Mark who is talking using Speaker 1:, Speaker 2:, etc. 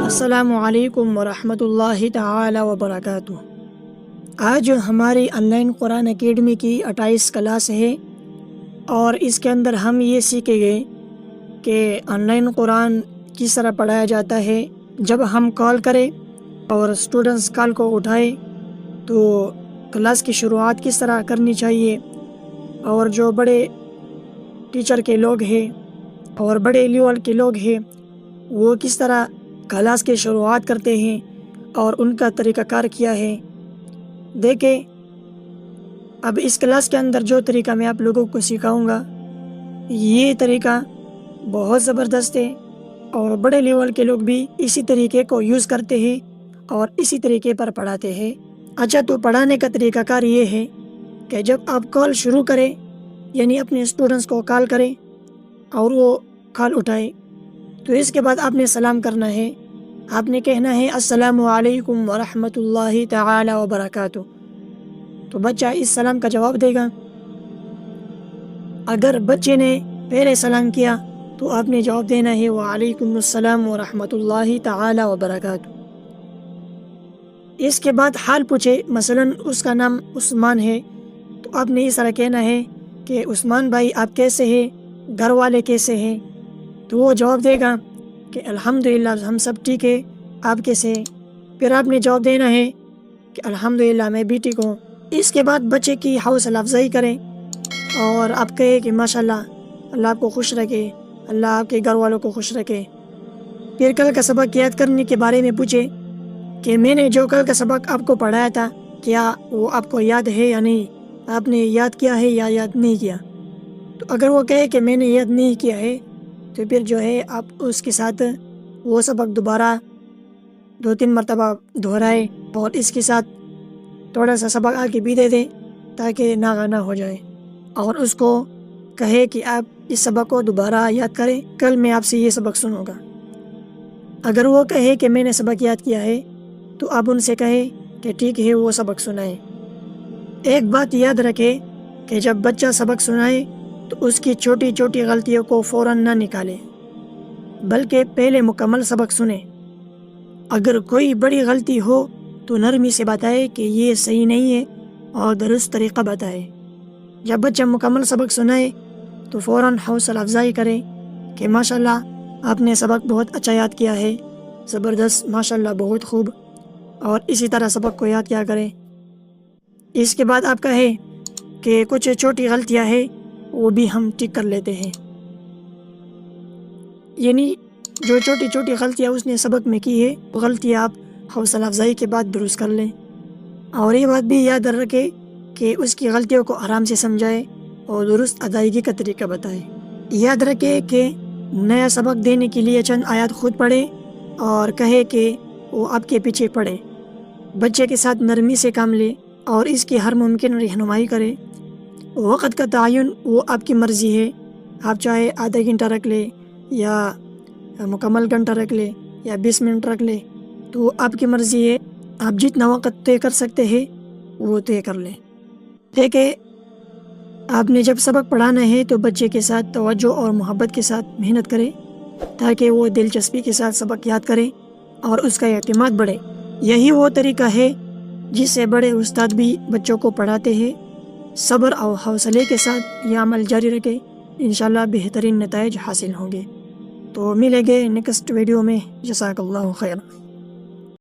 Speaker 1: السلام علیکم ورحمۃ اللہ تعالی وبرکاتہ۔ آج ہماری آن لائن قرآن اکیڈمی کی 28 کلاس ہے، اور اس کے اندر ہم یہ سیکھیں گے کہ آن لائن قرآن کس طرح پڑھایا جاتا ہے۔ جب ہم کال کریں اور اسٹوڈنٹس کال کو اٹھائے تو کلاس کی شروعات کس طرح کرنی چاہیے، اور جو بڑے ٹیچر کے لوگ ہیں اور بڑے لیول کے لوگ ہیں وہ کس طرح کلاس کی شروعات کرتے ہیں اور ان کا طریقہ کار کیا ہے۔ دیکھیں، اب اس کلاس کے اندر جو طریقہ میں آپ لوگوں کو سکھاؤں گا یہ طریقہ بہت زبردست ہے، اور بڑے لیول کے لوگ بھی اسی طریقے کو یوز کرتے ہیں اور اسی طریقے پر پڑھاتے ہیں۔ اچھا، تو پڑھانے کا طریقہ کار یہ ہے کہ جب آپ کال شروع کریں، یعنی اپنے اسٹوڈنٹس کو کال کریں اور وہ کال اٹھائے، تو اس کے بعد آپ نے سلام کرنا ہے۔ آپ نے کہنا ہے السلام علیکم ورحمۃ اللہ تعالی وبرکاتہ۔ تو بچہ اس سلام کا جواب دے گا۔ اگر بچے نے پہلے سلام کیا تو آپ نے جواب دینا ہے وعلیکم السلام ورحمۃ اللہ تعالی وبرکاتہ۔ اس کے بعد حال پوچھے، مثلا اس کا نام عثمان ہے تو آپ نے اس طرح کہنا ہے کہ عثمان بھائی آپ کیسے ہیں، گھر والے کیسے ہیں؟ تو وہ جواب دے گا کہ الحمدللہ ہم سب ٹھیک ہے، آپ کیسے ہیں؟ پھر آپ نے جواب دینا ہے کہ الحمدللہ میں بھی ٹھیک ہوں۔ اس کے بعد بچے کی حوصلہ افزائی کریں اور آپ کہیں کہ ماشاءاللہ، اللہ آپ کو خوش رکھے، اللہ آپ کے گھر والوں کو خوش رکھے۔ پھر کل کا سبق یاد کرنے کے بارے میں پوچھے کہ میں نے جو کل کا سبق آپ کو پڑھایا تھا کیا وہ آپ کو یاد ہے یا نہیں، آپ نے یاد کیا ہے یا یاد نہیں کیا۔ تو اگر وہ کہے کہ میں نے یاد نہیں کیا ہے تو پھر جو ہے آپ اس کے ساتھ وہ سبق دوبارہ 2-3 مرتبہ دہرائے، اور اس کے ساتھ تھوڑا سا سبق آگے بھی دے دیں تاکہ ناغہ ہو جائے، اور اس کو کہے کہ آپ اس سبق کو دوبارہ یاد کریں، کل میں آپ سے یہ سبق سنوں گا۔ اگر وہ کہے کہ میں نے سبق یاد کیا ہے تو آپ ان سے کہیں کہ ٹھیک ہے وہ سبق سنائیں۔ ایک بات یاد رکھے کہ جب بچہ سبق سنائے تو اس کی چھوٹی چھوٹی غلطیوں کو فوراً نہ نکالے، بلکہ پہلے مکمل سبق سنیں۔ اگر کوئی بڑی غلطی ہو تو نرمی سے بتائے کہ یہ صحیح نہیں ہے اور درست طریقہ بتائے۔ جب بچہ مکمل سبق سنائے تو فوراً حوصلہ افزائی کریں کہ ماشاءاللہ آپ نے سبق بہت اچھا یاد کیا ہے، زبردست، ماشاءاللہ بہت خوب، اور اسی طرح سبق کو یاد کیا کریں۔ اس کے بعد آپ کہیں کہ کچھ چھوٹی غلطیاں ہیں وہ بھی ہم ٹھیک کر لیتے ہیں، یعنی جو چھوٹی چھوٹی غلطیاں اس نے سبق میں کی ہے وہ غلطیاں آپ حوصلہ افزائی کے بعد درست کر لیں۔ اور یہ بات بھی یاد رکھے کہ اس کی غلطیوں کو آرام سے سمجھائے اور درست ادائیگی کا طریقہ بتائے۔ یاد رکھے کہ نیا سبق دینے کے لیے چند آیات خود پڑھے اور کہے کہ وہ آپ کے پیچھے پڑھے۔ بچے کے ساتھ نرمی سے کام لے اور اس کی ہر ممکن رہنمائی کرے۔ وقت کا تعین وہ آپ کی مرضی ہے، آپ چاہے آدھا گھنٹہ رکھ لے یا مکمل گھنٹہ رکھ لے یا 20 منٹ رکھ لے، تو آپ کی مرضی ہے، آپ جتنا وقت طے کر سکتے ہیں وہ طے کر لیں۔ دیکھیں، آپ نے جب سبق پڑھانا ہے تو بچے کے ساتھ توجہ اور محبت کے ساتھ محنت کرے تاکہ وہ دلچسپی کے ساتھ سبق یاد کرے اور اس کا اعتماد بڑھے۔ یہی وہ طریقہ ہے جس سے بڑے استاد بھی بچوں کو پڑھاتے ہیں۔ صبر اور حوصلے کے ساتھ یہ عمل جاری رکھے، انشاءاللہ بہترین نتائج حاصل ہوں گے۔ تو ملیں گے نیکسٹ ویڈیو میں۔ جزاک اللہ خیر۔